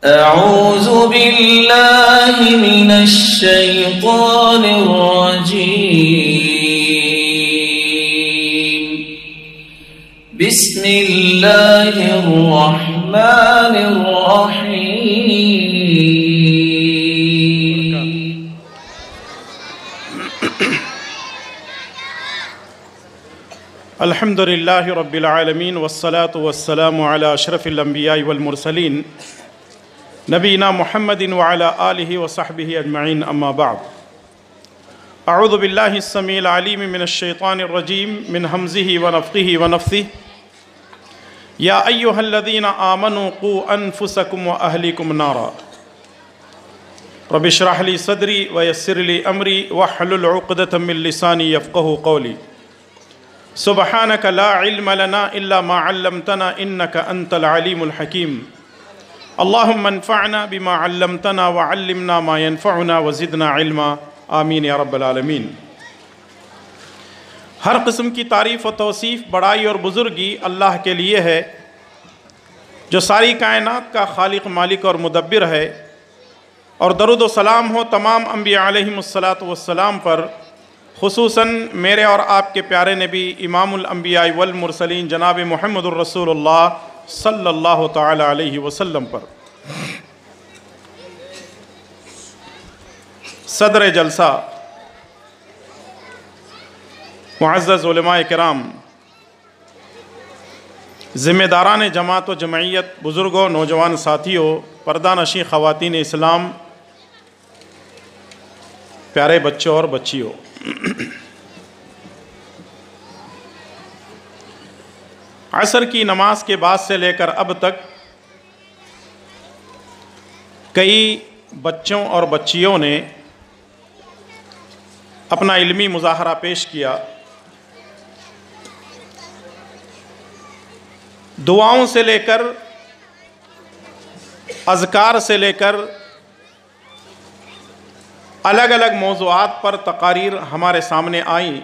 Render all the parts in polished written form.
अऊज़ु बिल्लाहि मिनश शैतानिर रजीम। बिस्मिल्लाहिर रहमानिर रहीम। अल्हम्दुलिल्लाहि रब्बिल आलमीन वस्सलातु वस्सलामु अला अशरफिल अंबियाइ वल मुरसलीन नबीना मुहम्मदिन व अला आलिहि व सहबिहि अजमईन अम्मा बाद। अऊज़ु बिल्लाहि स्समीइल अलीम मिनश शैतानिर रजीम मिन हमज़िहि व नफ़्ख़िहि व नफ़्सिहि। या अय्युहल्लज़ीना आमनू क़ू अनफ़ुसकुम व अहलीकुम नारा रब्बि इश्रह ली सदरी व यस्सिर ली अमरी वहलुल उक़दतम मिन लिसानी यफ़क़हू क़ौली। सुब्हानक ला इल्म लना इल्ला मा अल्लमतना इन्नक अंतल अलीमुल हकीम। अल्लाहुम्मा अन्फ़अना बिमा अल्लमतना व अल्लिमना मा यनफ़अुना व ज़िदना इल्मा। आमीन या रब्बल आलमीन। हर किस्म की तारीफ़ व तौसीफ़, बड़ाई और बुज़ुर्गी अल्लाह के लिए है जो सारी कायनात का खालिक, मालिक और मुदब्बिर है। और दरूद व सलाम हो तमाम अंबिया अलैहिमुस्सलातु वस्सलाम पर, खुसूसन मेरे और आपके प्यारे नबी इमामुल अंबिया वल मुरसलीन जनाब मुहम्मदुर रसूलुल्लाह सल्लल्लाहु तआला अलैहि वसल्लम पर। सदर जलसा, मुअज़्ज़ज़ उलमाए किराम, ज़िम्मेदारान जमात व जमइयत, बुज़ुर्गों, नौजवान साथियों, पर्दानशी ख़वातीन इस्लाम, प्यारे बच्चों और बच्चियों, असर की नमाज के बाद से लेकर अब तक कई बच्चों और बच्चियों ने अपना इल्मी मुज़ाहरा पेश किया। दुआओं से लेकर, अज़कार से लेकर अलग अलग मौज़ूआत पर तक़ारीर हमारे सामने आई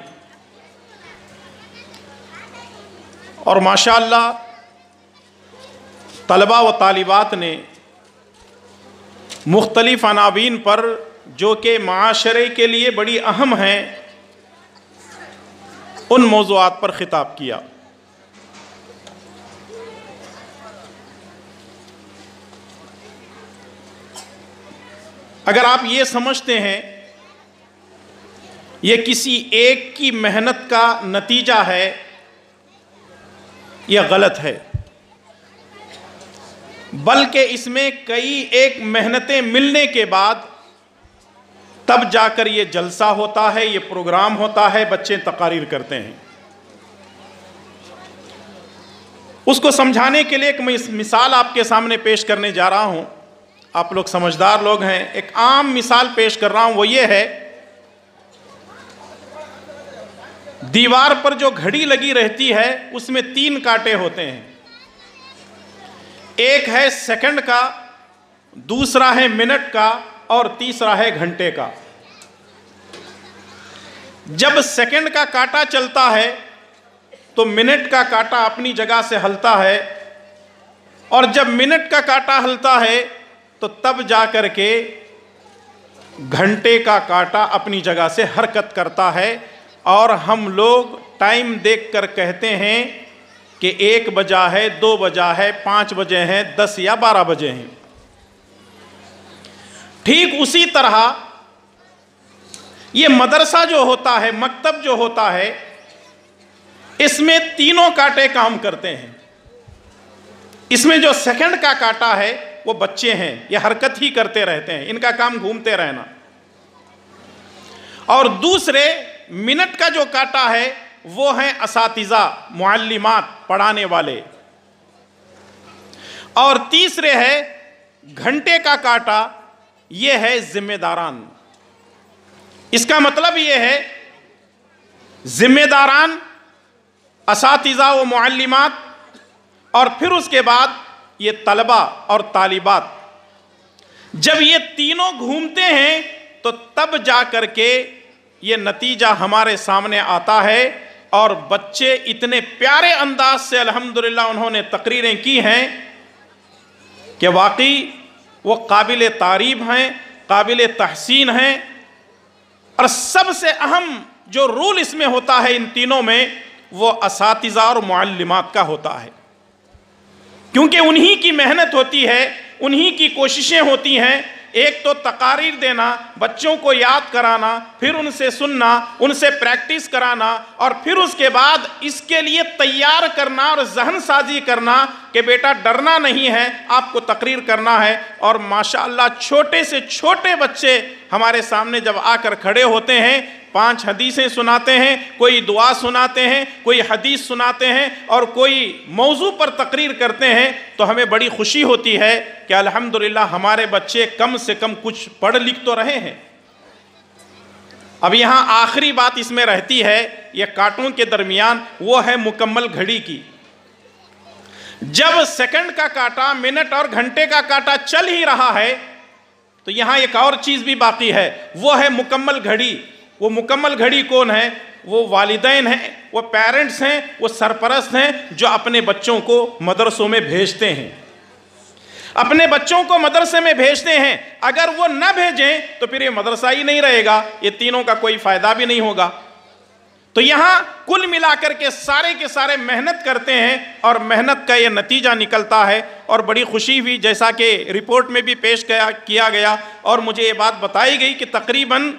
और माशाअल्लाह तलबा व तालिबात ने मुख्तलिफ़ अनावीन पर, जो कि माशरे के लिए बड़ी अहम हैं, उन मौज़ूआत पर ख़िताब किया। अगर आप ये समझते हैं ये किसी एक की मेहनत का नतीजा है, यह गलत है, बल्कि इसमें कई एक मेहनतें मिलने के बाद तब जाकर ये जलसा होता है, ये प्रोग्राम होता है, बच्चे तकारीर करते हैं। उसको समझाने के लिए एक मिसाल आपके सामने पेश करने जा रहा हूं। आप लोग समझदार लोग हैं, एक आम मिसाल पेश कर रहा हूं। वो ये है, दीवार पर जो घड़ी लगी रहती है उसमें 3 कांटे होते हैं। एक है सेकंड का, दूसरा है मिनट का और तीसरा है घंटे का। जब सेकंड का कांटा चलता है तो मिनट का कांटा अपनी जगह से हलता है, और जब मिनट का कांटा हलता है तो तब जाकर के घंटे का कांटा अपनी जगह से हरकत करता है। और हम लोग टाइम देखकर कहते हैं कि 1 बजा है, 2 बजा है, 5 बजे हैं, 10 या 12 बजे हैं। ठीक उसी तरह ये मदरसा जो होता है, मकतब जो होता है, इसमें तीनों कांटे काम करते हैं। इसमें जो सेकंड का कांटा है वो बच्चे हैं, ये हरकत ही करते रहते हैं, इनका काम घूमते रहना। और दूसरे मिनट का जो कांटा है वो हैं असातिज़ा, मुअल्लिमात, पढ़ाने वाले। और तीसरे है घंटे का कांटा, ये है जिम्मेदारान। इसका मतलब ये है जिम्मेदारान, असातिज़ा व मुअल्लिमात, और फिर उसके बाद ये तलबा और तालिबात। जब ये तीनों घूमते हैं तो तब जा कर के ये नतीजा हमारे सामने आता है। और बच्चे इतने प्यारे अंदाज से अल्हम्दुलिल्लाह उन्होंने तकरीरें की हैं कि वाकई वो काबिल तारीफ हैं, काबिल तहसीन हैं। और सबसे अहम जो रोल इसमें होता है इन तीनों में, वो असातिज़ा और मुअल्लिमात का होता है, क्योंकि उन्हीं की मेहनत होती है, उन्हीं की कोशिशें होती हैं। एक तो तकारीर देना, बच्चों को याद कराना, फिर उनसे सुनना, उनसे प्रैक्टिस कराना, और फिर उसके बाद इसके लिए तैयार करना और जहन साजी करना कि बेटा डरना नहीं है, आपको तकरीर करना है। और माशाअल्लाह छोटे से छोटे बच्चे हमारे सामने जब आकर खड़े होते हैं, 5 हदीसें सुनाते हैं, कोई दुआ सुनाते हैं, कोई हदीस सुनाते हैं और कोई मौजू पर तकरीर करते हैं, तो हमें बड़ी खुशी होती है कि अल्हम्दुलिल्लाह हमारे बच्चे कम से कम कुछ पढ़ लिख तो रहे हैं। अब यहाँ आखिरी बात इसमें रहती है, यह कांटों के दरमियान, वो है मुकम्मल घड़ी की। जब सेकंड का कांटा, मिनट और घंटे का कांटा चल ही रहा है, तो यहाँ एक और चीज़ भी बाकी है, वो है मुकम्मल घड़ी। वो मुकम्मल घड़ी कौन है? वो वालिदैन हैं, वो पेरेंट्स हैं, वो सरपरस्त हैं जो अपने बच्चों को मदरसों में भेजते हैं, अपने बच्चों को मदरसे में भेजते हैं। अगर वो न भेजें तो फिर ये मदरसा ही नहीं रहेगा, ये तीनों का कोई फ़ायदा भी नहीं होगा। तो यहाँ कुल मिलाकर के सारे मेहनत करते हैं और मेहनत का ये नतीजा निकलता है। और बड़ी खुशी हुई, जैसा कि रिपोर्ट में भी पेश किया गया और मुझे ये बात बताई गई कि तकरीबन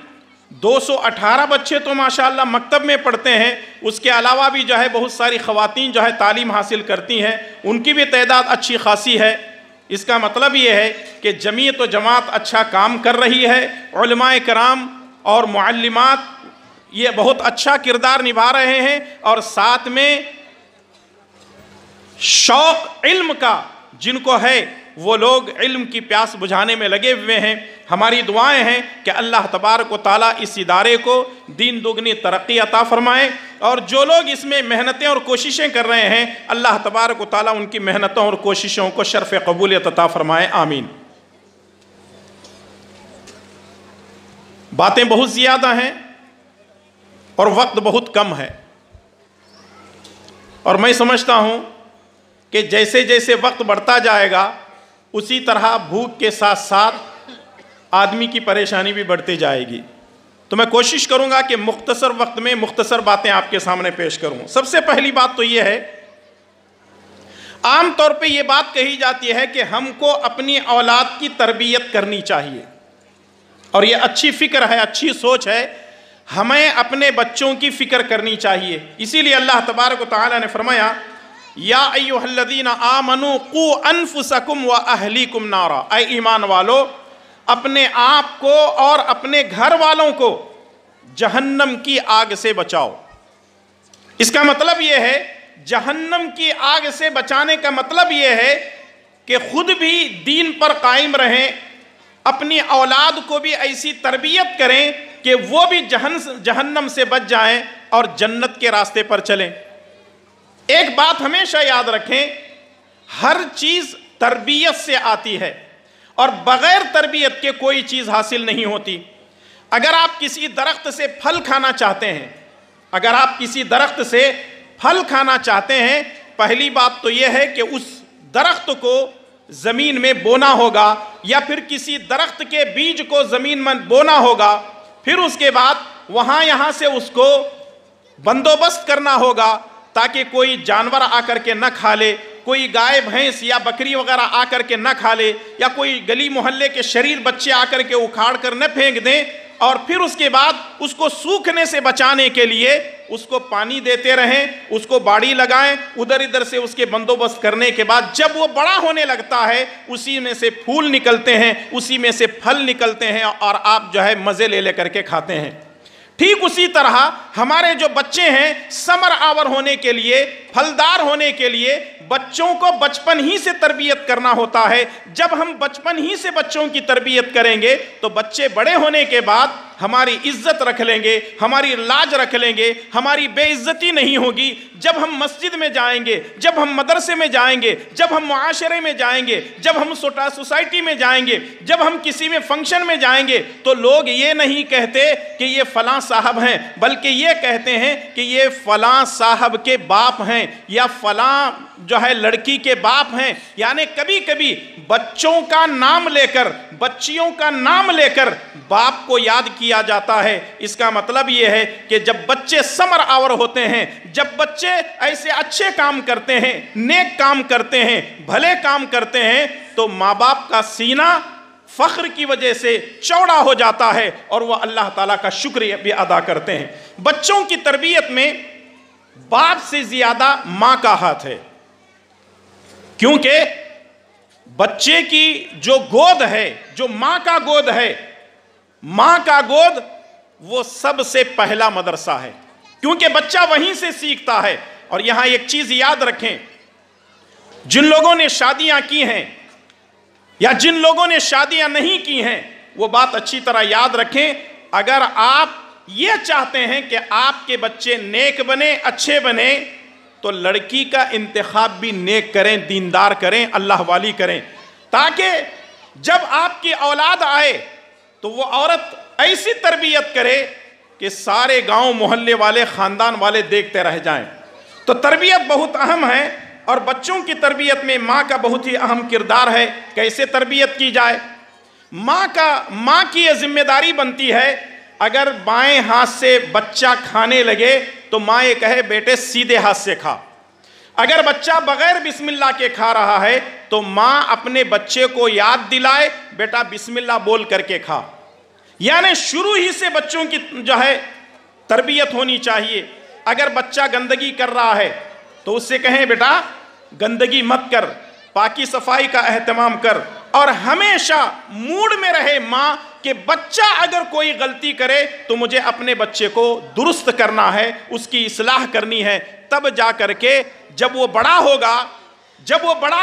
218 बच्चे तो माशाअल्लाह मकतब में पढ़ते हैं। उसके अलावा भी जो है बहुत सारी ख़वातीन जो है तालीम हासिल करती हैं, उनकी भी तादाद अच्छी खासी है। इसका मतलब ये है कि जमीयत व जमात अच्छा काम कर रही है। उलमाए कराम और मुअल्लिमात ये बहुत अच्छा किरदार निभा रहे हैं, और साथ में शौक़ इल्म का जिनको है वो लोग इल्म की प्यास बुझाने में लगे हुए हैं। हमारी दुआएं हैं कि अल्लाह तबारक व तआला इस इदारे को दीन दुगनी तरक्की अता फरमाए, और जो लोग इसमें मेहनतें और कोशिशें कर रहे हैं, अल्लाह तबारक व तआला उनकी मेहनतों और कोशिशों को शर्फ़ कबूलियत अता फरमाए, आमीन। बातें बहुत ज़्यादा हैं और वक्त बहुत कम है, और मैं समझता हूँ कि जैसे जैसे वक्त बढ़ता जाएगा उसी तरह भूख के साथ साथ आदमी की परेशानी भी बढ़ती जाएगी। तो मैं कोशिश करूंगा कि मुख्तसर वक्त में मुख्तसर बातें आपके सामने पेश करूं। सबसे पहली बात तो यह है, आम तौर पे ये बात कही जाती है कि हमको अपनी औलाद की तरबियत करनी चाहिए, और ये अच्छी फ़िक्र है, अच्छी सोच है, हमें अपने बच्चों की फ़िक्र करनी चाहिए। इसीलिए अल्लाह तबारक व तआला ने फरमाया, या अय्युहल्लज़ीना आमनू कू अनफुसकुम व अहलीकुम नारा, ऐ ईमान वालो अपने आप को और अपने घर वालों को जहन्नम की आग से बचाओ। इसका मतलब यह है, जहन्नम की आग से बचाने का मतलब यह है कि खुद भी दीन पर कायम रहें, अपनी औलाद को भी ऐसी तरबियत करें कि वो भी जहन्नम से बच जाएं और जन्नत के रास्ते पर चलें। एक बात हमेशा याद रखें, हर चीज़ तरबियत से आती है और बग़ैर तरबियत के कोई चीज़ हासिल नहीं होती। अगर आप किसी दरख्त से फल खाना चाहते हैं, अगर आप किसी दरख्त से फल खाना चाहते हैं, पहली बात तो यह है कि उस दरख्त को ज़मीन में बोना होगा, या फिर किसी दरख्त के बीज को ज़मीन में बोना होगा, फिर उसके बाद वहाँ यहाँ से उसको बंदोबस्त करना होगा ताकि कोई जानवर आकर के न खा ले, कोई गाय भैंस या बकरी वगैरह आकर के न खा ले, या कोई गली मोहल्ले के शरीर बच्चे आकर के उखाड़ कर न फेंक दें। और फिर उसके बाद उसको सूखने से बचाने के लिए उसको पानी देते रहें, उसको बाड़ी लगाएं, उधर इधर से उसके बंदोबस्त करने के बाद जब वो बड़ा होने लगता है, उसी में से फूल निकलते हैं, उसी में से फल निकलते हैं, और आप जो है मज़े ले लेकर के खाते हैं। ठीक उसी तरह हमारे जो बच्चे हैं, समर आवर होने के लिए, फलदार होने के लिए बच्चों को बचपन ही से तरबियत करना होता है। जब हम बचपन ही से बच्चों की तरबियत करेंगे तो बच्चे बड़े होने के बाद हमारी इज्जत रख लेंगे, हमारी लाज रख लेंगे, हमारी बेइज्जती नहीं होगी। जब हम मस्जिद में जाएंगे, जब हम मदरसे में जाएंगे, जब हम मुआशरे में जाएंगे, जब हम सोसाइटी में जाएंगे, जब हम किसी में फंक्शन में जाएंगे, तो लोग ये नहीं कहते कि ये फलां साहब हैं, बल्कि ये कहते हैं कि ये फलां साहब के बाप हैं या फलां जो है लड़की के बाप हैं। यानी कभी कभी बच्चों का नाम लेकर, बच्चियों का नाम लेकर बाप को याद किया जाता है। इसका मतलब यह है कि जब बच्चे समर आवर होते हैं, जब बच्चे ऐसे अच्छे काम करते हैं, नेक काम करते हैं, भले काम करते हैं, तो माँ बाप का सीना फख्र की वजह से चौड़ा हो जाता है और वह अल्लाह ताला का शुक्र भी अदा करते हैं। बच्चों की तरबियत में बाप से ज्यादा माँ का हाथ है, क्योंकि बच्चे की जो गोद है, जो माँ का गोद है, माँ का गोद वो सबसे पहला मदरसा है, क्योंकि बच्चा वहीं से सीखता है। और यहां एक चीज याद रखें, जिन लोगों ने शादियां की हैं या जिन लोगों ने शादियां नहीं की हैं, वो बात अच्छी तरह याद रखें। अगर आप ये चाहते हैं कि आपके बच्चे नेक बने, अच्छे बने, तो लड़की का इंतखाब भी नेक करें, दीनदार करें, अल्लाह वाली करें, ताकि जब आपकी औलाद आए तो वो औरत ऐसी तरबियत करे कि सारे गांव मोहल्ले वाले, खानदान वाले देखते रह जाएं। तो तरबियत बहुत अहम है और बच्चों की तरबियत में माँ का बहुत ही अहम किरदार है। कैसे तरबियत की जाए? माँ की यह जिम्मेदारी बनती है, अगर बाएं हाथ से बच्चा खाने लगे तो माँ ये कहे बेटे सीधे हाथ से खा। अगर बच्चा बगैर बिस्मिल्लाह के खा रहा है तो माँ अपने बच्चे को याद दिलाए, बेटा बिस्मिल्लाह बोल करके खा। यानी शुरू ही से बच्चों की जो है तरबियत होनी चाहिए। अगर बच्चा गंदगी कर रहा है तो उससे कहें बेटा गंदगी मत कर, पाकी सफाई का एहतमाम कर। और हमेशा मूड में रहे माँ कि बच्चा अगर कोई गलती करे तो मुझे अपने बच्चे को दुरुस्त करना है, उसकी इस्लाह करनी है। तब जा करके जब वो बड़ा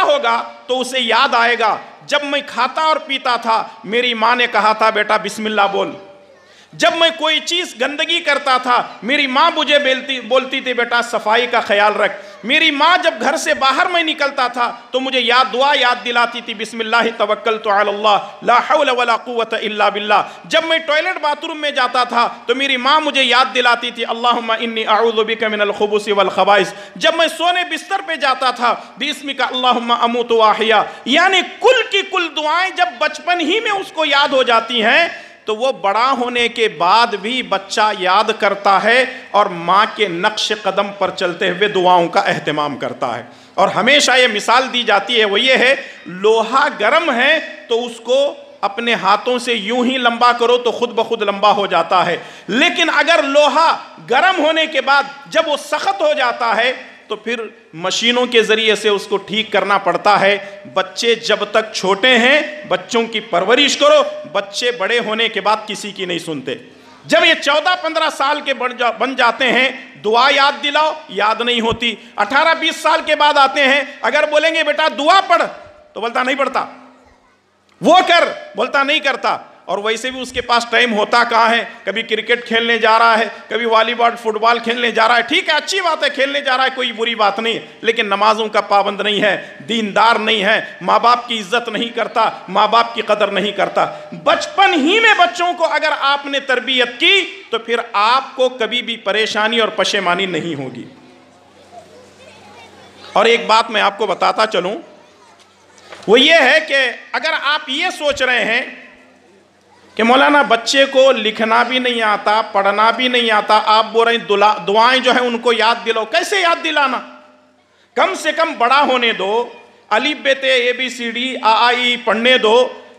होगा तो उसे याद आएगा, जब मैं खाता और पीता था मेरी माँ ने कहा था बेटा बिस्मिल्लाह बोल। जब मैं कोई चीज़ गंदगी करता था मेरी माँ मुझे बोलती थी बेटा सफाई का ख्याल रख। मेरी माँ जब घर से बाहर मैं निकलता था तो मुझे दुआ याद दिलाती थी, बिस्मिल्लाह तवक्कलतु अलल्लाह ला हौला वला कुव्वता इल्ला बिल्लाह। जब मैं टॉयलेट बाथरूम में जाता था तो मेरी माँ मुझे याद दिलाती थी, अल्लाहुम्मा इन्नी अऊज़ु बिका मिनल खुबुसी वल खबाइस। जब मैं सोने बिस्तर पे जाता था, बिस्मिका अल्लाहुम्मा अमूतु व अहया। यानी कुल की कुल दुआएं जब बचपन ही में उसको याद हो जाती हैं तो वो बड़ा होने के बाद भी बच्चा याद करता है और माँ के नक्श कदम पर चलते हुए दुआओं का एहतमाम करता है। और हमेशा ये मिसाल दी जाती है, वो ये है, लोहा गर्म है तो उसको अपने हाथों से यूं ही लंबा करो तो खुद ब खुद लंबा हो जाता है, लेकिन अगर लोहा गर्म होने के बाद जब वो सख्त हो जाता है तो फिर मशीनों के ज़रिए से उसको ठीक करना पड़ता है। बच्चे जब तक छोटे हैं बच्चों की परवरिश करो, बच्चे बड़े होने के बाद किसी की नहीं सुनते। जब ये 14-15 साल के बन जाते हैं, दुआ याद दिलाओ, याद नहीं होती। 18-20 साल के बाद आते हैं, अगर बोलेंगे बेटा दुआ पढ़ तो बोलता नहीं पढ़ता, वो कर बोलता नहीं करता। और वैसे भी उसके पास टाइम होता कहाँ है, कभी क्रिकेट खेलने जा रहा है, कभी वॉलीबॉल फुटबॉल खेलने जा रहा है। ठीक है, अच्छी बात है, खेलने जा रहा है, कोई बुरी बात नहीं, लेकिन नमाजों का पाबंद नहीं है, दीनदार नहीं है, माँ बाप की इज्जत नहीं करता, माँ बाप की कदर नहीं करता। बचपन ही में बच्चों को अगर आपने तरबियत की तो फिर आपको कभी भी परेशानी और पशेमानी नहीं होगी। और एक बात मैं आपको बताता चलूं, वो ये है कि अगर आप ये सोच रहे हैं कि मौलाना बच्चे को लिखना भी नहीं आता, पढ़ना भी नहीं आता, आप बोल रहे हैं दुआएं जो है उनको याद दिलाओ। कैसे याद दिलाना? कम से कम बड़ा होने दो, अलिफ बे ते ABCD आ ई पढ़ने दो,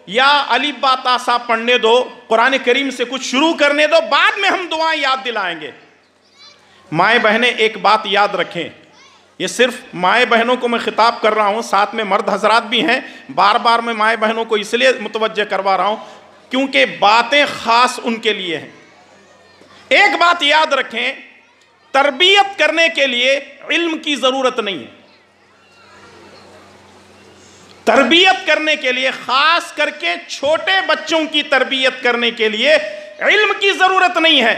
या अलिफ बा ता सा पढ़ने दो, कुरान करीम से कुछ शुरू करने दो, बाद में हम दुआएं याद दिलाएंगे। माएँ बहनें एक बात याद रखें, ये सिर्फ माएँ बहनों को मैं खिताब कर रहा हूँ, साथ में मर्द हजरात भी हैं। बार बार मैं माएँ बहनों को इसलिए मुतवज्जे करवा रहा हूँ क्योंकि बातें खास उनके लिए हैं। एक बात याद रखें, तरबियत करने के लिए इल्म की जरूरत नहीं है। तरबियत करने के लिए, खास करके छोटे बच्चों की तरबियत करने के लिए इल्म की जरूरत नहीं है,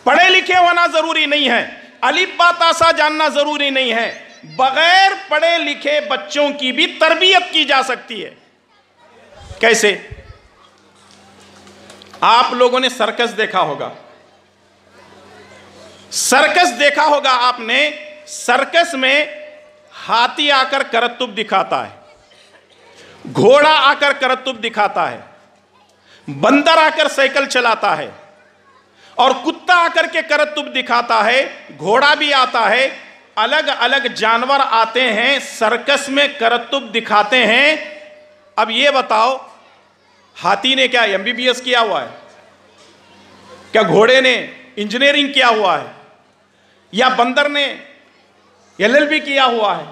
पढ़े लिखे होना जरूरी नहीं है, अलिफ बा ता सा जानना जरूरी नहीं है। बगैर पढ़े लिखे बच्चों की भी तरबियत की जा सकती है। कैसे? आप लोगों ने सर्कस देखा होगा, सर्कस देखा होगा आपने। सर्कस में हाथी आकर करतब दिखाता है, घोड़ा आकर करतब दिखाता है, बंदर आकर साइकिल चलाता है, और कुत्ता आकर के करतब दिखाता है, घोड़ा भी आता है। अलग अलग जानवर आते हैं, सर्कस में करतब दिखाते हैं। अब ये बताओ, हाथी ने क्या एमबीबीएस किया हुआ है? क्या घोड़े ने इंजीनियरिंग किया हुआ है? या बंदर ने एलएलबी किया हुआ है?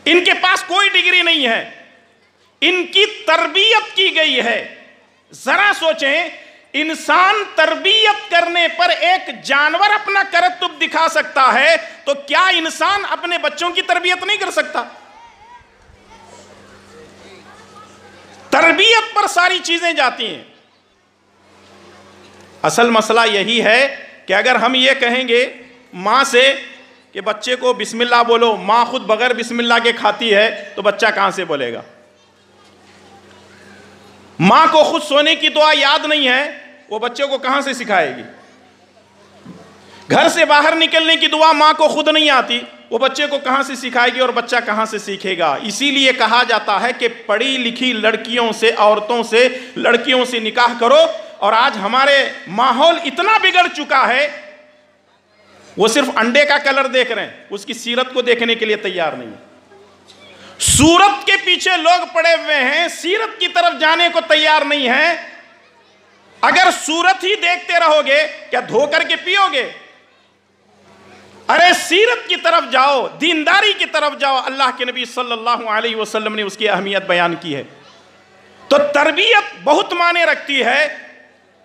इनके पास कोई डिग्री नहीं है, इनकी तरबियत की गई है। जरा सोचें, इंसान तरबियत करने पर एक जानवर अपना करतब दिखा सकता है, तो क्या इंसान अपने बच्चों की तरबियत नहीं कर सकता? तरबियत पर सारी चीजें जाती हैं। असल मसला यही है कि अगर हम ये कहेंगे मां से कि बच्चे को बिस्मिल्लाह बोलो, मां खुद बगैर बिस्मिल्लाह के खाती है, तो बच्चा कहां से बोलेगा? मां को खुद सोने की दुआ याद नहीं है, वो बच्चे को कहां से सिखाएगी? घर से बाहर निकलने की दुआ मां को खुद नहीं आती, वो बच्चे को कहां से सिखाएगी और बच्चा कहां से सीखेगा? इसीलिए कहा जाता है कि पढ़ी लिखी लड़कियों से, औरतों से, लड़कियों से निकाह करो। और आज हमारे माहौल इतना बिगड़ चुका है, वो सिर्फ अंडे का कलर देख रहे हैं, उसकी सीरत को देखने के लिए तैयार नहीं है। सूरत के पीछे लोग पड़े हुए हैं, सीरत की तरफ जाने को तैयार नहीं है। अगर सूरत ही देखते रहोगे, क्या धो करके पियोगे? अरे सीरत की तरफ जाओ, दीनदारी की तरफ जाओ। अल्लाह के नबी सल्लल्लाहु अलैहि वसल्लम ने उसकी अहमियत बयान की है। तो तरबियत बहुत माने रखती है,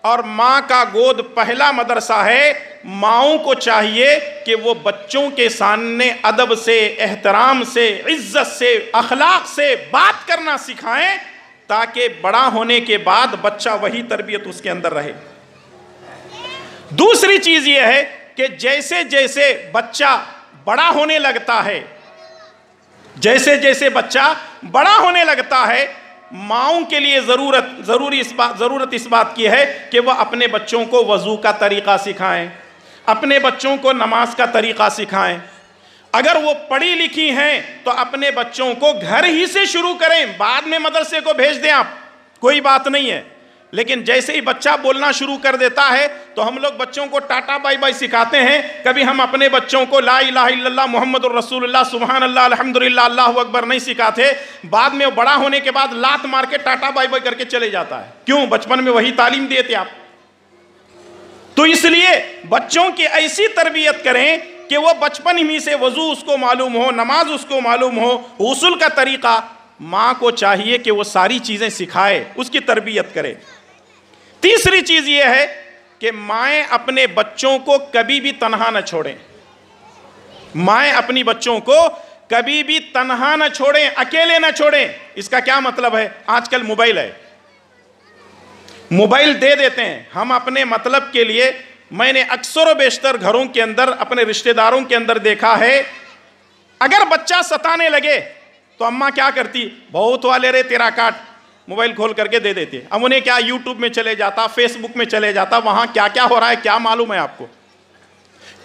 और मां का गोद पहला मदरसा है। माओं को चाहिए कि वो बच्चों के सामने अदब से, एहतराम से, इज्जत से, अखलाक से बात करना सिखाएं, ताकि बड़ा होने के बाद बच्चा वही तरबियत उसके अंदर रहे। दूसरी चीज यह है कि जैसे जैसे बच्चा बड़ा होने लगता है, जैसे जैसे बच्चा बड़ा होने लगता है, माओं के लिए जरूरत इस बात की है कि वह अपने बच्चों को वजू का तरीका सिखाएं, अपने बच्चों को नमाज का तरीका सिखाएं। अगर वो पढ़ी लिखी हैं तो अपने बच्चों को घर ही से शुरू करें, बाद में मदरसे को भेज दें आप, कोई बात नहीं है। लेकिन जैसे ही बच्चा बोलना शुरू कर देता है तो हम लोग बच्चों को टाटा बाय बाय सिखाते हैं। कभी हम अपने बच्चों को ला इलाहा इल्लल्लाह मुहम्मदुर रसूलुल्लाह सुभान अल्लाह अल्हम्दुलिल्लाह अल्लाहु अकबर नहीं सिखाते। बाद में बड़ा होने के बाद लात मार के टाटा बाय बाय करके चले जाता है। क्यों? बचपन में वही तालीम दिए थे आप। तो इसलिए बच्चों की ऐसी तरबियत करें कि वो बचपन ही से वजू उसको मालूम हो, नमाज उसको मालूम हो, उसूल का तरीका। माँ को चाहिए कि वो सारी चीज़ें सिखाए, उसकी तरबियत करे। तीसरी चीज़ ये है कि माएँ अपने बच्चों को कभी भी तन्हा न छोड़ें। माएँ अपनी बच्चों को कभी भी तन्हा न छोड़ें, अकेले न छोड़ें। इसका क्या मतलब है? आजकल मोबाइल है, मोबाइल दे देते हैं हम अपने मतलब के लिए। मैंने अक्सर बेशतर घरों के अंदर, अपने रिश्तेदारों के अंदर देखा है, अगर बच्चा सताने लगे तो अम्मा क्या करती? बहुत वाले रे तेरा काट, मोबाइल खोल करके दे देती। अब उन्हें क्या, यूट्यूब में चले जाता, फेसबुक में चले जाता, वहां क्या क्या हो रहा है क्या मालूम है आपको?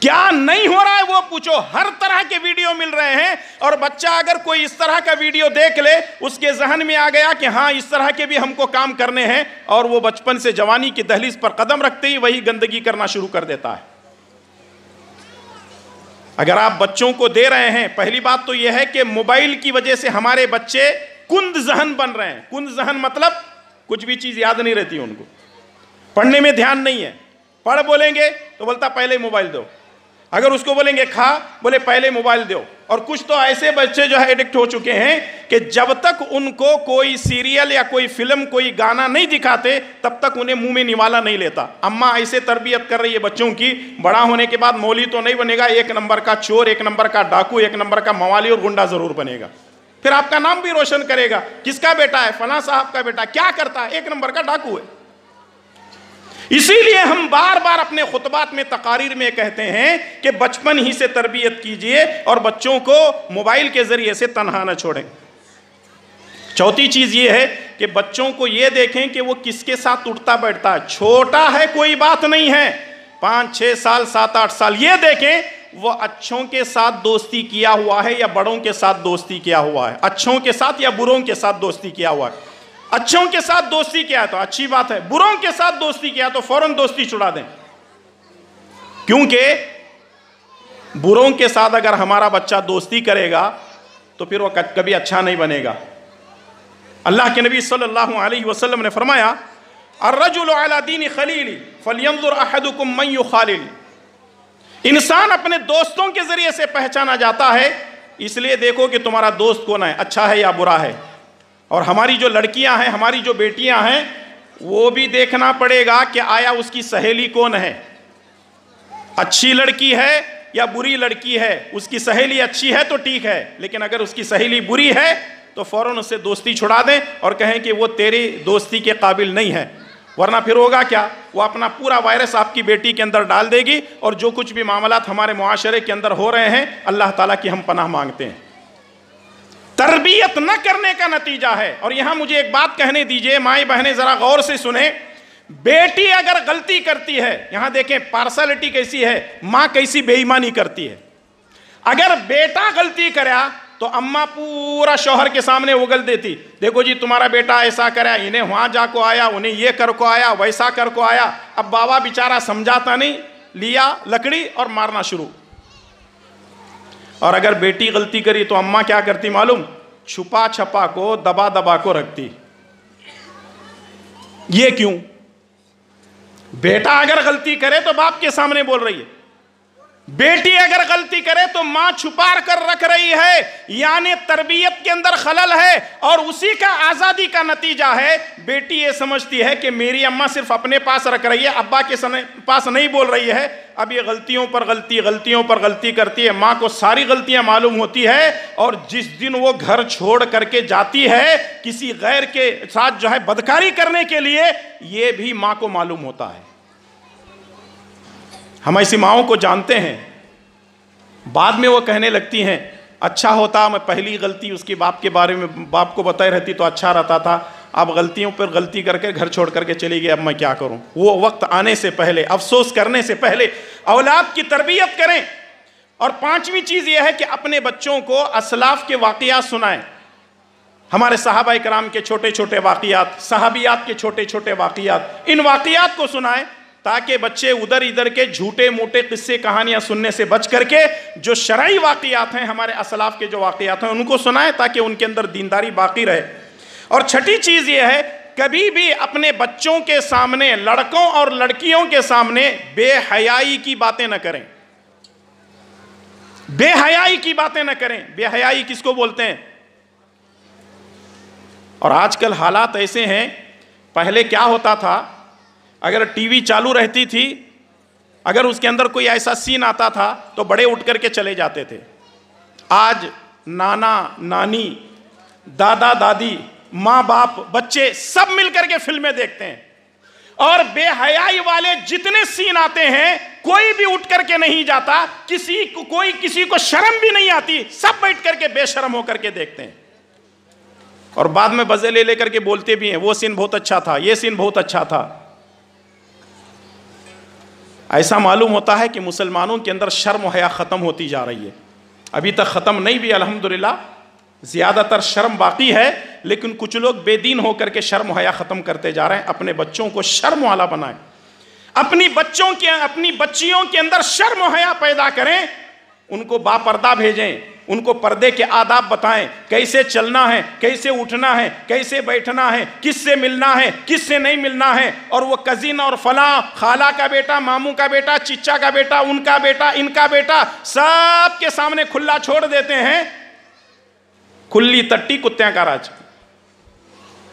क्या नहीं हो रहा है वो पूछो। हर तरह के वीडियो मिल रहे हैं, और बच्चा अगर कोई इस तरह का वीडियो देख ले, उसके जहन में आ गया कि हाँ इस तरह के भी हमको काम करने हैं, और वो बचपन से जवानी की दहलीज पर कदम रखते ही वही गंदगी करना शुरू कर देता है। अगर आप बच्चों को दे रहे हैं, पहली बात तो यह है कि मोबाइल की वजह से हमारे बच्चे कुंद जहन बन रहे हैं। कुंद जहन मतलब कुछ भी चीज याद नहीं रहती उनको, पढ़ने में ध्यान नहीं है। पढ़ बोलेंगे तो बोलता पहले मोबाइल दो, अगर उसको बोलेंगे खा, बोले पहले मोबाइल दो। और कुछ तो ऐसे बच्चे जो है एडिक्ट हो चुके हैं कि जब तक उनको कोई सीरियल या कोई फिल्म, कोई गाना नहीं दिखाते, तब तक उन्हें मुंह में निवाला नहीं लेता। अम्मा ऐसे तरबियत कर रही है बच्चों की, बड़ा होने के बाद मौली तो नहीं बनेगा, एक नंबर का चोर, एक नंबर का डाकू, एक नंबर का मवाली और गुंडा जरूर बनेगा। फिर आपका नाम भी रोशन करेगा, किसका बेटा है? फलां साहब का बेटा। क्या करता है? एक नंबर का डाकू है। इसीलिए हम बार बार अपने खुतबात में, तकारीर में कहते हैं कि बचपन ही से तरबियत कीजिए और बच्चों को मोबाइल के जरिए से तन्हा न छोड़ें। चौथी चीज ये है कि बच्चों को ये देखें कि वो किसके साथ उठता बैठता है। छोटा है कोई बात नहीं है, 5, 6 साल, 7, 8 साल, ये देखें वो अच्छों के साथ दोस्ती किया हुआ है या बड़ों के साथ दोस्ती किया हुआ है, अच्छों के साथ या बुरों के साथ दोस्ती किया हुआ है। अच्छों के साथ दोस्ती किया है तो अच्छी बात है, बुरों के साथ दोस्ती किया तो फौरन दोस्ती छुड़ा दें, क्योंकि बुरों के साथ अगर हमारा बच्चा दोस्ती करेगा तो फिर वो कभी अच्छा नहीं बनेगा। अल्लाह के नबी सल्लल्लाहु अलैहि वसल्लम ने फरमाया, अर्रजुलु अला दीनी खलीली फलयंजुर अहदुकुम मन युखालिल। इंसान अपने दोस्तों के जरिए से पहचाना जाता है, इसलिए देखो कि तुम्हारा दोस्त कौन है, अच्छा है या बुरा है। और हमारी जो लड़कियां हैं, हमारी जो बेटियां हैं, वो भी देखना पड़ेगा कि आया उसकी सहेली कौन है, अच्छी लड़की है या बुरी लड़की है। उसकी सहेली अच्छी है तो ठीक है, लेकिन अगर उसकी सहेली बुरी है तो फौरन उससे दोस्ती छुड़ा दें और कहें कि वो तेरी दोस्ती के काबिल नहीं है, वरना फिर होगा क्या, वो अपना पूरा वायरस आपकी बेटी के अंदर डाल देगी। और जो कुछ भी मामलात हमारे मुआशरे के अंदर हो रहे हैं, अल्लाह ताला की हम पनाह मांगते हैं। तरबियत न करने का नतीजा है। और यहां मुझे एक बात कहने दीजिए, माई बहनें जरा गौर से सुने, बेटी अगर गलती करती है, यहां देखें पार्सलिटी कैसी है, मां कैसी बेईमानी करती है। अगर बेटा गलती करा तो अम्मा पूरा शौहर के सामने उगल देती, देखो जी तुम्हारा बेटा ऐसा करा, इन्हें वहां जाको आया, उन्हें ये कर को आया, वैसा कर को आया। अब बाबा बेचारा समझाता नहीं, लिया लकड़ी और मारना शुरू। और अगर बेटी गलती करी तो अम्मा क्या करती मालूम, छुपा छपा को, दबा दबा को रखती। ये क्यों? बेटा अगर गलती करे तो बाप के सामने बोल रही है, बेटी अगर गलती करे तो मां छुपा कर रख रही है, यानी तरबियत के अंदर खलल है। और उसी का आजादी का नतीजा है, बेटी ये समझती है कि मेरी अम्मा सिर्फ अपने पास रख रही है, अब्बा के पास नहीं बोल रही है। अब ये गलतियों पर गलती, गलतियों पर गलती करती है, मां को सारी गलतियां मालूम होती है। और जिस दिन वो घर छोड़ करके जाती है किसी गैर के साथ जो है बदकारी करने के लिए, ये भी मां को मालूम होता है। हम ऐसी माओं को जानते हैं, बाद में वो कहने लगती हैं, अच्छा होता मैं पहली गलती उसकी बाप के बारे में बाप को बताई रहती तो अच्छा रहता था, अब गलतियों पर गलती करके घर छोड़ करके चली गई, अब मैं क्या करूं। वो वक्त आने से पहले, अफसोस करने से पहले औलाद की तरबियत करें। और 5वीं चीज़ यह है कि अपने बच्चों को असलाफ के वाक़ियात सुनाएं। हमारे सहाबा इकराम के छोटे छोटे वाक़ियात, सहाबियात के छोटे छोटे वाक़ियात, इन वाक़ियात को सुनाएं ताकि बच्चे उधर इधर के झूठे मोटे किस्से कहानियां सुनने से बच करके जो शरई वाक़ियात हैं, हमारे असलाफ के जो वाक़ियात हैं, उनको सुनाएं ताकि उनके अंदर दीनदारी बाकी रहे। और छठी चीज़ ये है, कभी भी अपने बच्चों के सामने, लड़कों और लड़कियों के सामने बेहयाई की बातें न करें। बेहयाई की बातें न करें। बेहयाई किसको बोलते हैं? और आजकल हालात ऐसे हैं, पहले क्या होता था, अगर टीवी चालू रहती थी, अगर उसके अंदर कोई ऐसा सीन आता था तो बड़े उठ करके चले जाते थे। आज नाना नानी, दादा दादी, माँ बाप, बच्चे सब मिलकर के फिल्में देखते हैं। और बेहयाई वाले जितने सीन आते हैं, कोई भी उठ करके नहीं जाता, कोई किसी को शर्म भी नहीं आती, सब बैठ करके बेशर्म होकर के देखते हैं। और बाद में बजे ले लेकर के बोलते भी हैं, वो सीन बहुत अच्छा था, ये सीन बहुत अच्छा था। ऐसा मालूम होता है कि मुसलमानों के अंदर शर्म हया ख़त्म होती जा रही है। अभी तक ख़त्म नहीं भी, अल्हम्दुलिल्लाह, ज़्यादातर शर्म बाकी है, लेकिन कुछ लोग बेदीन होकर के शर्म हया ख़त्म करते जा रहे हैं। अपने बच्चों को शर्म वाला बनाएं, अपनी बच्चियों के अंदर शर्म हया पैदा करें, उनको बापर्दा भेजें, उनको पर्दे के आदाब बताएं, कैसे चलना है, कैसे उठना है, कैसे बैठना है, किससे मिलना है, किससे नहीं मिलना है। और वो कजिन और फला, खाला का बेटा, मामू का बेटा, चिच्चा का बेटा, उनका बेटा, इनका बेटा, सब के सामने खुला छोड़ देते हैं। खुली तट्टी कुत्त्या का राज।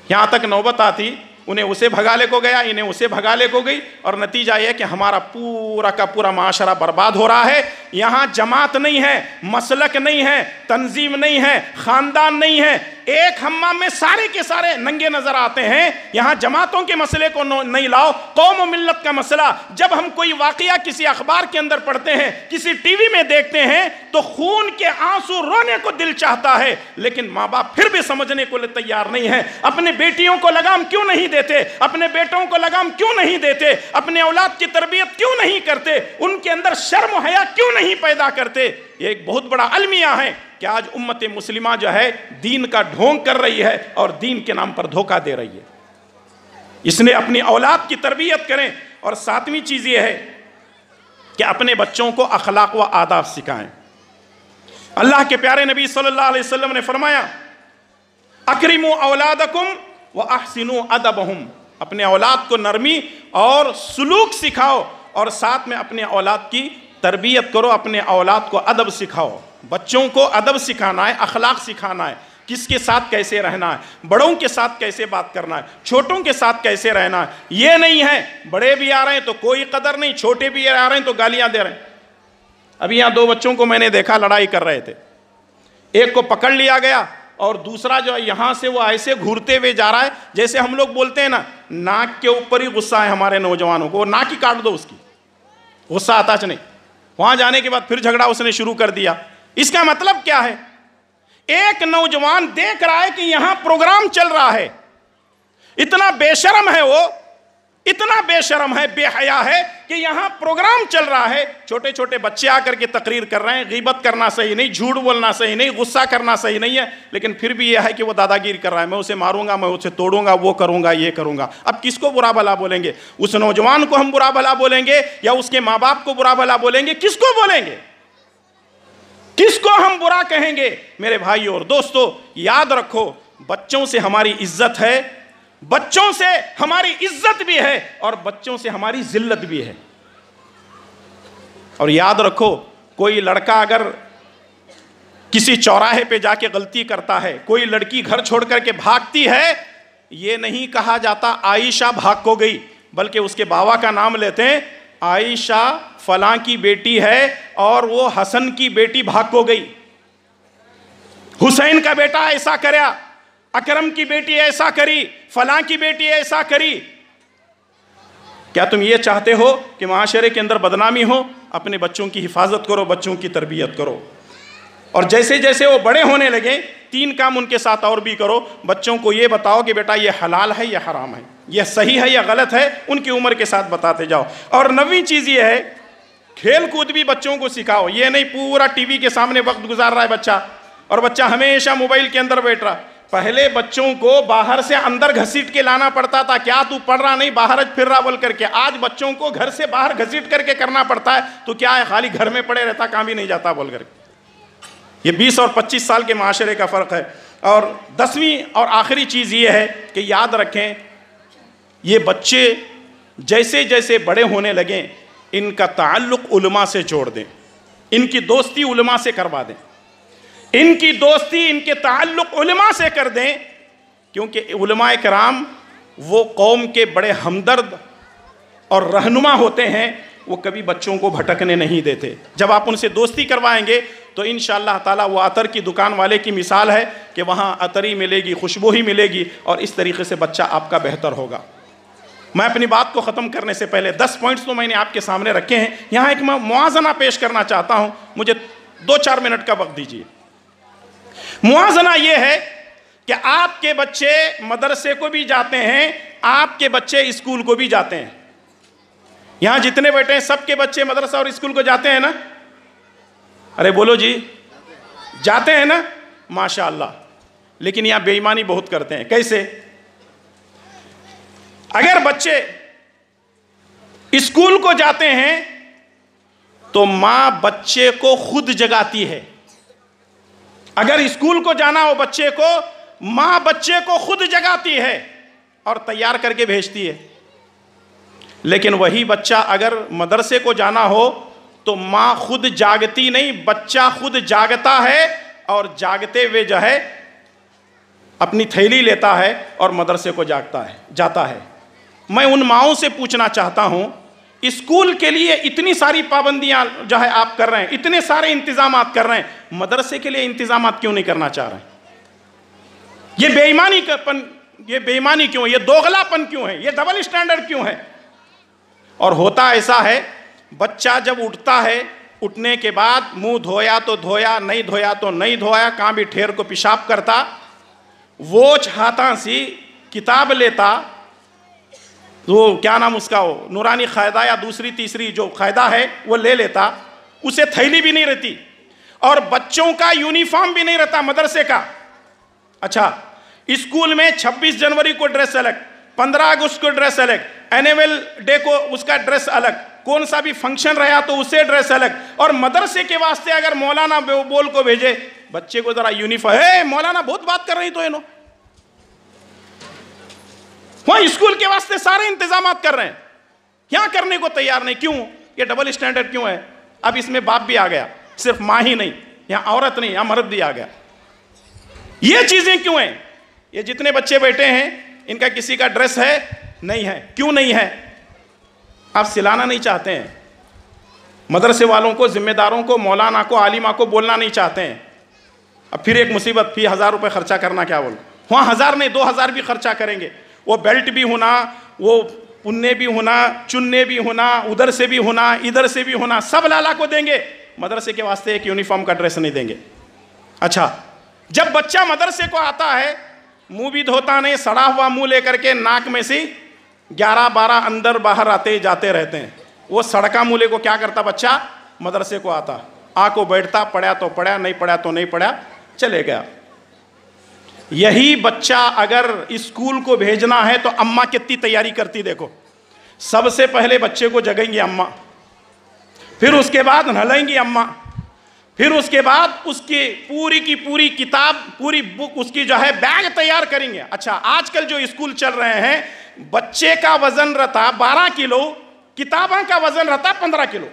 यहां तक नौबत आती, उन्हें उसे भगाले को गया, इन्हें उसे भगाले को गई, और नतीजा यह कि हमारा पूरा का पूरा माशरा बर्बाद हो रहा है। यहाँ जमात नहीं है, मसलक नहीं है, तंजीम नहीं है, खानदान नहीं है, एक हम्माम में सारे के सारे नंगे नजर आते हैं। यहां जमातों के मसले को नहीं लाओ, कौम और मिल्लत का मसला। जब हम कोई वाकया किसी अखबार के अंदर पढ़ते हैं, किसी टीवी में देखते हैं, तो खून के आंसू रोने को दिल चाहता है, लेकिन माँ बाप फिर भी समझने को तैयार नहीं है। अपने बेटियों को लगाम क्यों नहीं देते, अपने बेटों को लगाम क्यों नहीं देते, अपने औलाद की तरबियत क्यों नहीं करते, उनके अंदर शर्म हया क्यों नहीं पैदा करते। ये एक बहुत बड़ा अलमिया है कि आज उम्मत मुस्लिमा जो है दीन का ढोंग कर रही है और दीन के नाम पर धोखा दे रही है। इसने अपनी औलाद की तरबियत करें। और सातवीं चीज ये है कि अपने बच्चों को अखलाक व आदाब सिखाएं। अल्लाह के प्यारे नबी सल्लल्लाहु अलैहि वसल्लम ने फरमाया, अकरिमु औलादकुम व अहसिनु अदबहुम। अपने औलाद को नरमी और सुलूक सिखाओ और साथ में अपने औलाद की तरबियत करो, अपने औलाद को अदब सिखाओ। बच्चों को अदब सिखाना है, अखलाक सिखाना है, किसके साथ कैसे रहना है, बड़ों के साथ कैसे बात करना है, छोटों के साथ कैसे रहना है। ये नहीं है बड़े भी आ रहे हैं तो कोई कदर नहीं, छोटे भी आ रहे हैं तो गालियां दे रहे हैं। अभी यहाँ दो बच्चों को मैंने देखा लड़ाई कर रहे थे, एक को पकड़ लिया गया और दूसरा जो है यहाँ से वो ऐसे घूरते हुए जा रहा है जैसे हम लोग बोलते हैं ना, नाक के ऊपर ही गुस्सा है हमारे नौजवानों को, नाक ही काट दो उसकी, गुस्सा आता नहीं। वहां जाने के बाद फिर झगड़ा उसने शुरू कर दिया। इसका मतलब क्या है? एक नौजवान देख रहा है कि यहां प्रोग्राम चल रहा है, इतना बेशर्म है वो, इतना बेशर्म है, बेहया है कि यहां प्रोग्राम चल रहा है। छोटे छोटे बच्चे आकर के तकरीर कर रहे हैं, गीबत करना सही नहीं, झूठ बोलना सही नहीं, गुस्सा करना सही नहीं है, लेकिन फिर भी यह है कि वो दादागिरी कर रहा है, मैं उसे मारूंगा, मैं उसे तोड़ूंगा, वो करूंगा, ये करूंगा। अब किसको बुरा भला बोलेंगे? उस नौजवान को हम बुरा भला बोलेंगे या उसके माँ बाप को बुरा भला बोलेंगे? किसको बोलेंगे, किसको हम बुरा कहेंगे? मेरे भाई और दोस्तों, याद रखो, बच्चों से हमारी इज्जत है, बच्चों से हमारी इज्जत भी है और बच्चों से हमारी जिल्लत भी है। और याद रखो, कोई लड़का अगर किसी चौराहे पे जाके गलती करता है, कोई लड़की घर छोड़ करके भागती है, ये नहीं कहा जाता आयशा भाग को गई, बल्कि उसके बाबा का नाम लेते हैं, आयशा फलां की बेटी है और वो हसन की बेटी भाग को गई, हुसैन का बेटा ऐसा करया, अकरम की बेटी ऐसा करी, फलां की बेटी ऐसा करी। क्या तुम ये चाहते हो कि माशरे के अंदर बदनामी हो? अपने बच्चों की हिफाजत करो, बच्चों की तरबियत करो। और जैसे जैसे वो बड़े होने लगे, 3 काम उनके साथ और भी करो। बच्चों को ये बताओ कि बेटा ये हलाल है, ये हराम है, ये सही है या गलत है, उनकी उम्र के साथ बताते जाओ। और 9वीं चीज़ ये है, खेल कूद भी बच्चों को सिखाओ। ये नहीं पूरा टीवी के सामने वक्त गुजार रहा है बच्चा, और बच्चा हमेशा मोबाइल के अंदर बैठ रहा। पहले बच्चों को बाहर से अंदर घसीट के लाना पड़ता था, क्या तू पढ़ रहा नहीं, बाहर फिर रहा बोल करके। आज बच्चों को घर से बाहर घसीट करके करना पड़ता है, तो क्या है, खाली घर में पड़े रहता, काम ही नहीं जाता बोल करके। ये 20 और 25 साल के माशरे का फ़र्क है। और 10वीं और आखिरी चीज़ ये है कि याद रखें, ये बच्चे जैसे जैसे बड़े होने लगें, इनका ताल्लुक़ उलमा से जोड़ दें, इनकी दोस्ती उलमा से करवा दें, इनकी दोस्ती, इनके ताल्लुक़ उलमा से कर दें, क्योंकि उलमा इकराम वो कौम के बड़े हमदर्द और रहनुमा होते हैं, वो कभी बच्चों को भटकने नहीं देते। जब आप उनसे दोस्ती करवाएंगे तो इंशाअल्लाह ताला वो अतर की दुकान वाले की मिसाल है कि वहाँ अतर ही मिलेगी, खुशबू ही मिलेगी, और इस तरीके से बच्चा आपका बेहतर होगा। मैं अपनी बात को ख़त्म करने से पहले 10 पॉइंट्स तो मैंने आपके सामने रखे हैं, यहाँ एक मैं मुआजना पेश करना चाहता हूँ, मुझे 2-4 मिनट का वक्त दीजिए। मुआजना ये है कि आपके बच्चे मदरसे को भी जाते हैं, आपके बच्चे स्कूल को भी जाते हैं। यहाँ जितने बैठे हैं सबके बच्चे मदरसा और स्कूल को जाते हैं ना? अरे बोलो जी, जाते हैं ना? माशाअल्लाह। लेकिन यहाँ बेईमानी बहुत करते हैं। कैसे? अगर बच्चे स्कूल को जाते हैं तो माँ बच्चे को खुद जगाती है। अगर स्कूल को जाना हो बच्चे को, माँ बच्चे को खुद जगाती है और तैयार करके भेजती है। लेकिन वही बच्चा अगर मदरसे को जाना हो तो माँ खुद जागती नहीं, बच्चा खुद जागता है, और जागते हुए जो है अपनी थैली लेता है और मदरसे को जाता है। मैं उन माँओं से पूछना चाहता हूँ, स्कूल के लिए इतनी सारी पाबंदियाँ जो है आप कर रहे हैं, इतने सारे इंतजाम कर रहे हैं, मदरसे के लिए इंतजाम क्यों नहीं करना चाह रहे हैं? ये बेईमानी क्यों है? ये दोगलापन क्यों है? ये डबल स्टैंडर्ड क्यों है? और होता ऐसा है, बच्चा जब उठता है, उठने के बाद मुंह धोया तो धोया, नहीं धोया तो नहीं धोया, कहाँ भी ठेर को पेशाब करता, वो हाथा सी किताब लेता, वो क्या नाम उसका, वो नूरानी कायदा या दूसरी तीसरी जो कायदा है वो ले लेता, उसे थैली भी नहीं रहती और बच्चों का यूनिफॉर्म भी नहीं रहता मदरसे का। अच्छा, स्कूल में 26 जनवरी को ड्रेस अलग, 15 अगस्त को ड्रेस अलग, एनुअल डे को उसका ड्रेस अलग, कौन सा भी फंक्शन रहा तो उसे ड्रेस अलग। और मदरसे के वास्ते अगर मौलाना बोल को भेजे बच्चे को जरा यूनिफॉर्म, है मौलाना बहुत बात कर रही तो इन्हों, वहां स्कूल के वास्ते सारे इंतजाम कर रहे हैं, यहां करने को तैयार नहीं। क्यों? ये डबल स्टैंडर्ड क्यों है? अब इसमें बाप भी आ गया, सिर्फ मां ही नहीं, यहां औरत नहीं, यहां मर्द भी आ गया। ये चीजें क्यों हैं? ये जितने बच्चे बैठे हैं इनका किसी का ड्रेस है? नहीं है। क्यों नहीं है? आप सिलाना नहीं चाहते हैं, मदरसे वालों को, जिम्मेदारों को, मौलाना को, आलिमा को बोलना नहीं चाहते हैं। अब फिर एक मुसीबत, फिर 1000 रुपये खर्चा करना, क्या बोल, वहाँ 1000 नहीं 2000 भी खर्चा करेंगे, वो बेल्ट भी होना, वो पुन्ने भी होना, चुन्ने भी होना, उधर से भी होना, इधर से भी होना, सब लाला को देंगे, मदरसे के वास्ते एक यूनिफॉर्म का ड्रेस नहीं देंगे। अच्छा, जब बच्चा मदरसे को आता है, मुंह भी धोता नहीं, सड़ा हुआ मुंह लेकर के नाक में से 11-12 अंदर बाहर आते जाते रहते हैं। वो सड़का मुँह को क्या करता बच्चा? मदरसे को आता, आको बैठता, पढ़ा तो पढ़ा, नहीं पढ़ा तो नहीं पढ़ा, चले गया। यही बच्चा अगर स्कूल को भेजना है तो अम्मा कितनी तैयारी करती देखो। सबसे पहले बच्चे को जगाएंगी अम्मा, फिर उसके बाद नहलाएंगी अम्मा, फिर उसके बाद उसकी पूरी की पूरी किताब, पूरी बुक, उसकी जो है बैग तैयार करेंगे। अच्छा, आजकल जो स्कूल चल रहे हैं, बच्चे का वजन रहता 12 किलो, किताबों का वजन रहता 15 किलो।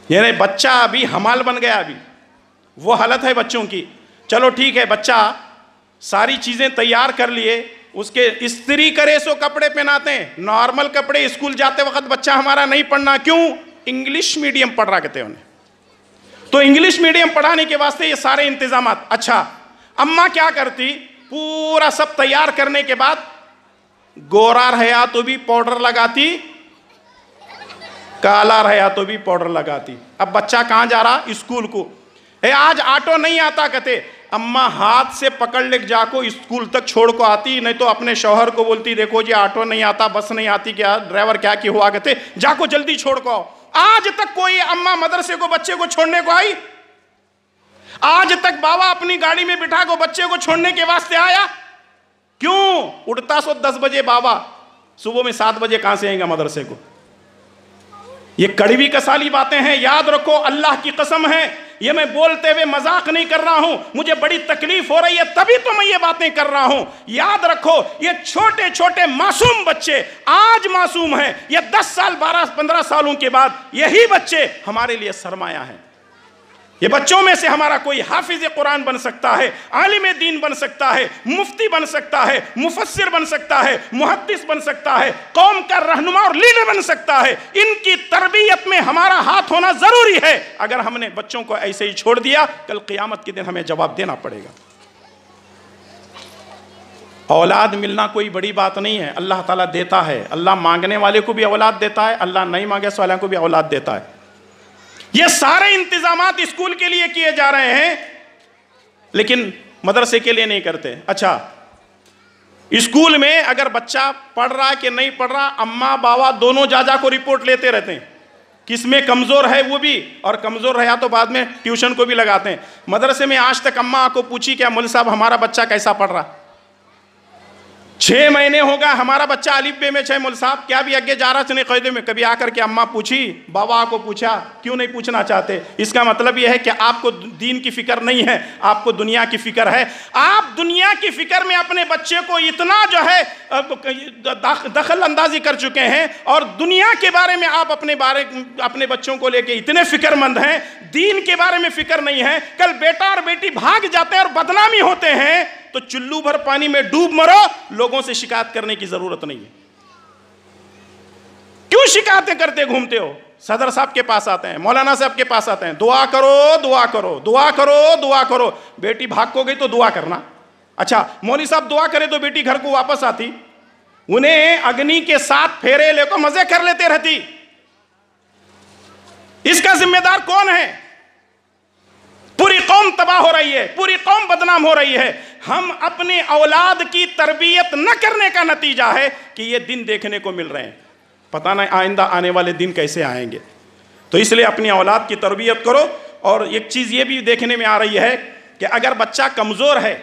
यानी बच्चा अभी हमाल बन गया, अभी वो हालत है बच्चों की। चलो ठीक है, बच्चा सारी चीजें तैयार कर लिए, उसके इस्त्री करे सो कपड़े पहनाते हैं, नॉर्मल कपड़े, स्कूल जाते वक्त बच्चा हमारा नहीं पढ़ना। क्यों? इंग्लिश मीडियम पढ़ रहा कहते उन्हें, तो इंग्लिश मीडियम पढ़ाने के वास्ते ये सारे इंतजाम। अच्छा, अम्मा क्या करती? पूरा सब तैयार करने के बाद गोरा रहा तो भी पाउडर लगाती, काला रहा तो भी पाउडर लगाती। अब बच्चा कहां जा रहा? स्कूल को। आज ऑटो नहीं आता कहते, अम्मा हाथ से पकड़ ले जाको स्कूल तक छोड़ को आती, नहीं तो अपने शौहर को बोलती, देखो जी ऑटो नहीं आता, बस नहीं आती, क्या ड्राइवर क्या की हुआ कहते, जाको जल्दी छोड़ को आओ। आज तक कोई अम्मा मदरसे को बच्चे को छोड़ने को आई? आज तक बाबा अपनी गाड़ी में बिठा को बच्चे को छोड़ने के वास्ते आया? क्यों? उठता सो 10 बजे बाबा, सुबह में 7 बजे कहां से आएगा मदरसे को? ये कड़वी कसाली बातें हैं, याद रखो, अल्लाह की कसम है, ये मैं बोलते हुए मजाक नहीं कर रहा हूं, मुझे बड़ी तकलीफ हो रही है तभी तो मैं ये बातें कर रहा हूं। याद रखो, ये छोटे छोटे मासूम बच्चे आज मासूम हैं, ये 10 साल 12-15 सालों के बाद यही बच्चे हमारे लिए सरमाया है। ये बच्चों में से हमारा कोई हाफिज कुरान बन सकता है, आलिम दीन बन सकता है, मुफ्ती बन सकता है, मुफस्सिर बन सकता है, मुहद्दिस बन सकता है, कौम का रहनुमा और लीडर बन सकता है। इनकी तरबियत में हमारा हाथ होना जरूरी है। अगर हमने बच्चों को ऐसे ही छोड़ दिया, कल क़यामत के दिन हमें जवाब देना पड़ेगा। औलाद मिलना कोई बड़ी बात नहीं है, अल्लाह ताला देता है। अल्लाह मांगने वाले को भी औलाद देता है, अल्लाह नहीं मांगे वाले को भी औलाद देता है। ये सारे इंतजामात स्कूल के लिए किए जा रहे हैं, लेकिन मदरसे के लिए नहीं करते। अच्छा, स्कूल में अगर बच्चा पढ़ रहा है कि नहीं पढ़ रहा, अम्मा बाबा दोनों जा को रिपोर्ट लेते रहते हैं, किसमें कमजोर है वो भी, और कमजोर रहा तो बाद में ट्यूशन को भी लगाते हैं। मदरसे में आज तक अम्मा को पूछी क्या मौलवी साहब हमारा बच्चा कैसा पढ़ रहा? 6 महीने हो गए हमारा बच्चा अलिफ बे में है, मौलवी साहब क्या भी आगे जा रहा चने कैदे में? कभी आकर के अम्मा पूछी, बाबा को पूछा? क्यों नहीं पूछना चाहते? इसका मतलब यह है कि आपको दीन की फिक्र नहीं है, आपको दुनिया की फिक्र है। आप दुनिया की फिक्र में अपने बच्चे को इतना जो है दखल अंदाजी कर चुके हैं, और दुनिया के बारे में आप अपने बच्चों को लेके इतने फिक्रमंद हैं, दीन के बारे में फिक्र नहीं है। कल बेटा और बेटी भाग जाते हैं और बदनामी होते हैं तो चुल्लू भर पानी में डूब मरो, लोगों से शिकायत करने की जरूरत नहीं है। क्यों शिकायतें करते घूमते हो? सदर साहब के पास आते हैं, मौलाना साहब के पास आते हैं, दुआ करो दुआ करो दुआ करो दुआ करो। बेटी भाग को गई तो दुआ करना। अच्छा, मौलवी साहब दुआ करे तो बेटी घर को वापस आती, उन्हें अग्नि के 7 फेरे लेकर मजे कर लेते रहती। इसका जिम्मेदार कौन है? पूरी कौम तबाह हो रही है, पूरी कौम बदनाम हो रही है। हम अपने औलाद की तरबियत न करने का नतीजा है कि ये दिन देखने को मिल रहे हैं। पता नहीं आइंदा आने वाले दिन कैसे आएंगे। तो इसलिए अपनी औलाद की तरबियत करो। और एक चीज़ ये भी देखने में आ रही है कि अगर बच्चा कमज़ोर है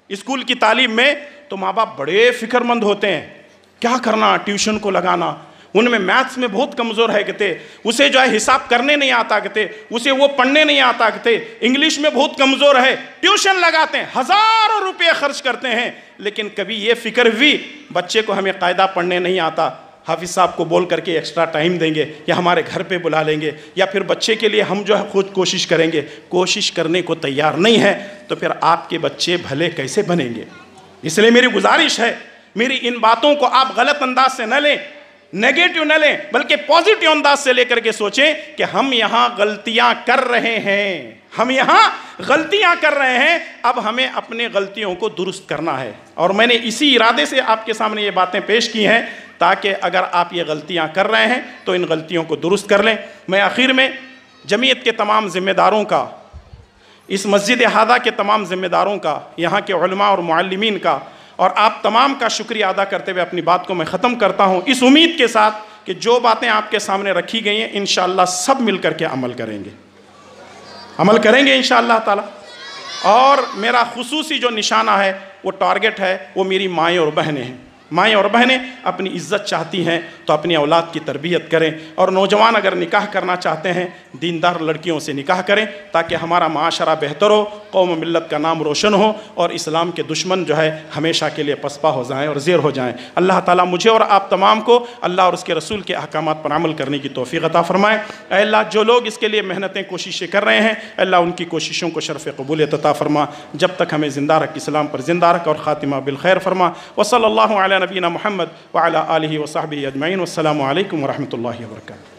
स्कूल की तालीम में, तो माँ बाप बड़े फिक्रमंद होते हैं, क्या करना, ट्यूशन को लगाना। उनमें मैथ्स में बहुत कमज़ोर है कहते, उसे जो है हिसाब करने नहीं आता कहते, उसे वो पढ़ने नहीं आता कहते, इंग्लिश में बहुत कमज़ोर है, ट्यूशन लगाते हैं, हज़ारों रुपये खर्च करते हैं, लेकिन कभी ये फिक्र भी बच्चे को हमें कायदा पढ़ने नहीं आता, हाफिज़ साहब को बोल करके एक्स्ट्रा टाइम देंगे या हमारे घर पे बुला लेंगे या फिर बच्चे के लिए हम जो है खुद कोशिश करेंगे। कोशिश करने को तैयार नहीं है तो फिर आपके बच्चे भले कैसे बनेंगे। इसलिए मेरी गुजारिश है, मेरी इन बातों को आप गलत अंदाज से न लें, नेगेटिव न लें, बल्कि पॉजिटिव अंदाज से लेकर के सोचें कि हम यहाँ गलतियाँ कर रहे हैं, हम यहाँ गलतियाँ कर रहे हैं, अब हमें अपने गलतियों को दुरुस्त करना है। और मैंने इसी इरादे से आपके सामने ये बातें पेश की हैं ताकि अगर आप ये गलतियाँ कर रहे हैं तो इन गलतियों को दुरुस्त कर लें। मैं आखिर में जमीयत के तमाम ज़िम्मेदारों का, इस मस्जिद हादा के तमाम ज़िम्मेदारों का, यहाँ के उलमा और मुअल्लिमीन का और आप तमाम का शुक्रिया अदा करते हुए अपनी बात को मैं ख़त्म करता हूँ, इस उम्मीद के साथ कि जो बातें आपके सामने रखी गई हैं इंशाअल्लाह सब मिल करके अमल करेंगे इंशाअल्लाह ताला। और मेरा खुसूसी जो निशाना है, वो टारगेट है, वो मेरी माएँ और बहनें हैं। माएँ और बहनें अपनी इज़्ज़त चाहती हैं तो अपनी औलाद की तरबियत करें। और नौजवान अगर निकाह करना चाहते हैं, दीनदार लड़कियों से निकाह करें ताकि हमारा माशरा बेहतर हो, कौम मिल्लत का नाम रोशन हो और इस्लाम के दुश्मन जो है हमेशा के लिए पसपा हो जाएँ और ज़ेर हो जाएँ। अल्लाह ताला मुझे और आप तमाम को अल्लाह और उसके रसूल के अहकामात पर अमल करने की तौफ़ीक़ अता फ़रमाए। ऐ अल्लाह, जो लोग इसके लिए मेहनतें कोशिशें कर रहे हैं, अल्लाह उनकी कोशिशों को शर्फ़ क़बूलियत अता फ़रमा। जब तक हमें ज़िंदा रख, इस्लाम पर ज़िंदा रख और ख़ातिमा बिल खैर फ़रमा। व सल्लल्लाहु अला नबीना मुहम्मद व अला आलिहि व सहबिहि अजमईन। वस्सलामु अलैकुम व रहमतुल्लाहि व बरकातुहू।